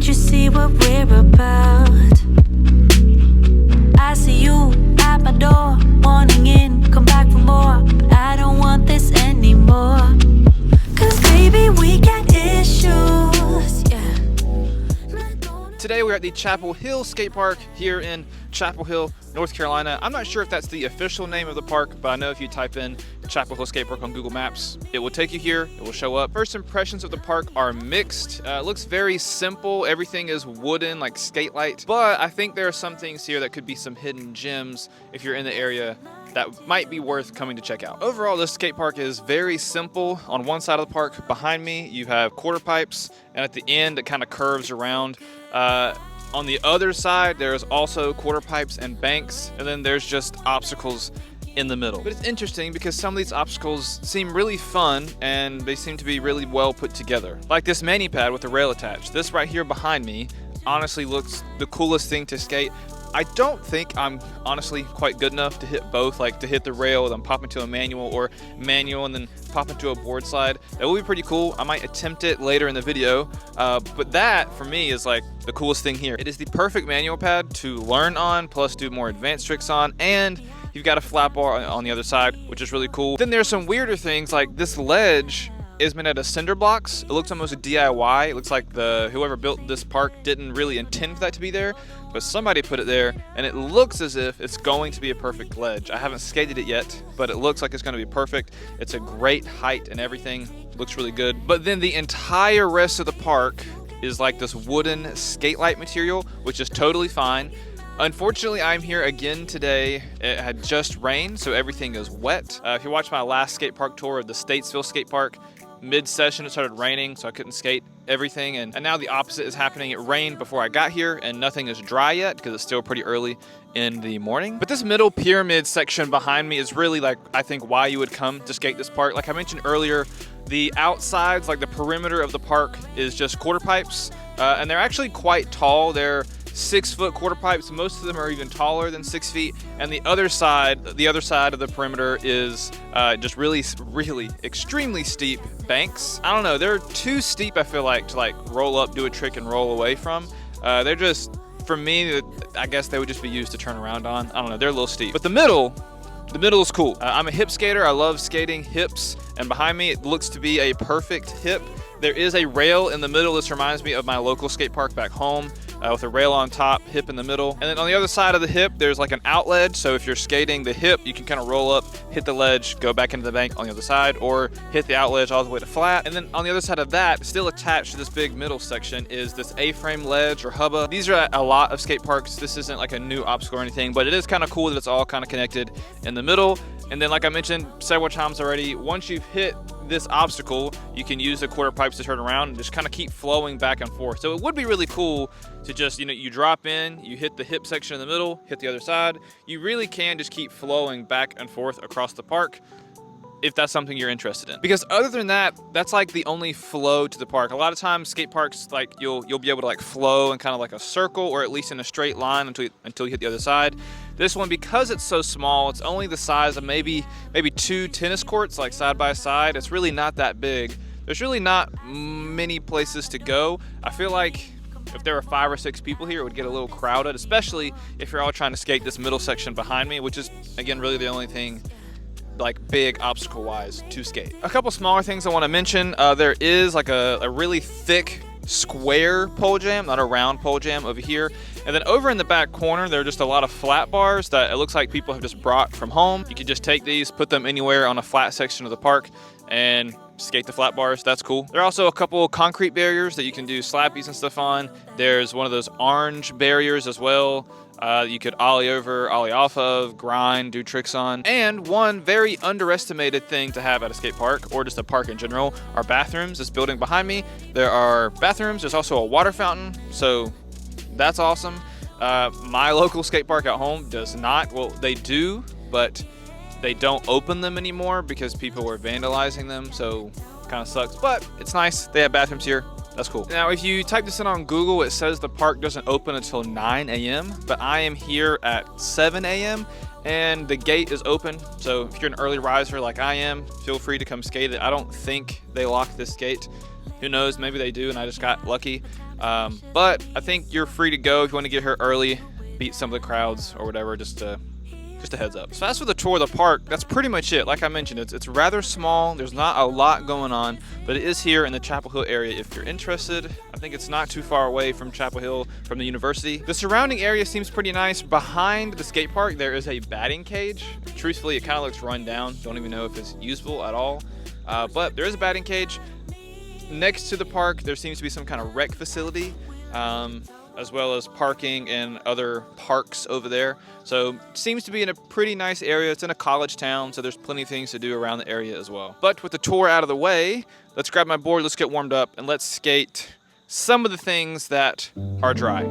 you see what we're about? I see you at my door, wanting in, come back for more. But I don't want this anymore. Cause baby, we got issues, yeah. Today we're at the Chapel Hill Skate Park here in Chapel Hill, North Carolina. I'm not sure if that's the official name of the park, but I know if you type in Chapel Hill Skate Park on Google Maps, it will take you here, it will show up. First impressions of the park are mixed. It looks very simple. Everything is wooden, like skate light, but I think there are some things here that could be some hidden gems if you're in the area that might be worth coming to check out. Overall, this skate park is very simple. On one side of the park behind me, you have quarter pipes, and at the end, it kind of curves around. On the other side, there's also quarter pipes and banks, and then there's just obstacles in the middle. But it's interesting because some of these obstacles seem really fun and they seem to be really well put together. Like this mani pad with the rail attached. This right here behind me honestly looks the coolest thing to skate. I don't think I'm honestly quite good enough to hit both, like to hit the rail and then pop into a manual, or manual and then pop into a board slide. That would be pretty cool. I might attempt it later in the video, but that for me is like the coolest thing here. It is the perfect manual pad to learn on, plus do more advanced tricks on, and you've got a flat bar on the other side, which is really cool. Then there's some weirder things, like this ledge is made out of cinder blocks. It looks almost a DIY. It looks like whoever built this park didn't really intend for that to be there, but somebody put it there, and it looks as if it's going to be a perfect ledge. I haven't skated it yet, but it looks like it's going to be perfect. It's a great height and everything. Looks really good. But then the entire rest of the park is like this wooden skate light material, which is totally fine. Unfortunately, I'm here again today. It had just rained, so everything is wet. If you watched my last skate park tour of the Statesville Skate Park, mid-session it started raining, so I couldn't skate everything, and now the opposite is happening. It rained before I got here and nothing is dry yet because it's still pretty early in the morning. But this middle pyramid section behind me is really, like, I think why you would come to skate this park. Like I mentioned earlier, the outsides, like the perimeter of the park, is just quarter pipes, and they're actually quite tall. They're 6-foot quarter pipes. Most of them are even taller than 6 feet. And the other side of the perimeter is just really extremely steep banks. I don't know, they're too steep, I feel like, to like roll up, do a trick, and roll away from. They're just, for me, I guess they would just be used to turn around on. I don't know, they're a little steep. But the middle is cool. I'm a hip skater. I love skating hips, and behind me it looks to be a perfect hip. There is a rail in the middle. This reminds me of my local skate park back home, with a rail on top, hip in the middle. And then on the other side of the hip, there's like an out ledge. So if you're skating the hip, you can kind of roll up, hit the ledge, go back into the bank on the other side, or hit the out ledge all the way to flat. And then on the other side of that, still attached to this big middle section, is this A-frame ledge or hubba. These are at a lot of skate parks. This isn't like a new obstacle or anything, but it is kind of cool that it's all kind of connected in the middle. And then, like I mentioned several times already, once you've hit this obstacle, you can use the quarter pipes to turn around and just kind of keep flowing back and forth. So it would be really cool to just, you drop in, you hit the hip section in the middle, hit the other side. You really can just keep flowing back and forth across the park, if that's something you're interested in. Because other than that, that's like the only flow to the park. A lot of times skate parks, like you'll be able to like flow in kind of like a circle, or at least in a straight line until you hit the other side. This one, because it's so small, it's only the size of maybe 2 tennis courts, like side by side. It's really not that big. There's really not many places to go. I feel like if there were 5 or 6 people here, it would get a little crowded, especially if you're all trying to skate this middle section behind me, which is, again, really the only thing like big obstacle wise to skate. A couple smaller things I want to mention. There is like a really thick square pole jam, not a round pole jam, over here. And then over in the back corner, there are just a lot of flat bars that it looks like people have just brought from home. You can just take these, put them anywhere on a flat section of the park, and skate the flat bars. That's cool. There are also a couple concrete barriers that you can do slappies and stuff on. There's one of those orange barriers as well. You could ollie over, ollie off of, grind, do tricks on. And one very underestimated thing to have at a skate park, or just a park in general, are bathrooms. This building behind me, there are bathrooms. There's also a water fountain, so that's awesome. My local skate park at home does not. Well, they do, but they don't open them anymore because people were vandalizing them, so kind of sucks. But it's nice. They have bathrooms here. That's cool. Now, if you type this in on Google, it says the park doesn't open until 9 a.m., but I am here at 7 a.m., and the gate is open. So if you're an early riser like I am, feel free to come skate it. I don't think they lock this gate. Who knows? Maybe they do, and I just got lucky. But I think you're free to go if you want to get here early, beat some of the crowds or whatever, just a heads up. So as for the tour of the park, that's pretty much it. Like I mentioned, it's rather small. There's not a lot going on, but it is here in the Chapel Hill area if you're interested. I think it's not too far away from Chapel Hill from the university. The surrounding area seems pretty nice. Behind the skate park, there is a batting cage. Truthfully, it kind of looks run down. Don't even know if it's usable at all. But there is a batting cage. Next to the park, there seems to be some kind of rec facility, as well as parking and other parks over there. So it seems to be in a pretty nice area. It's in a college town, so there's plenty of things to do around the area as well. But with the tour out of the way, let's grab my board, let's get warmed up, and let's skate some of the things that are dry.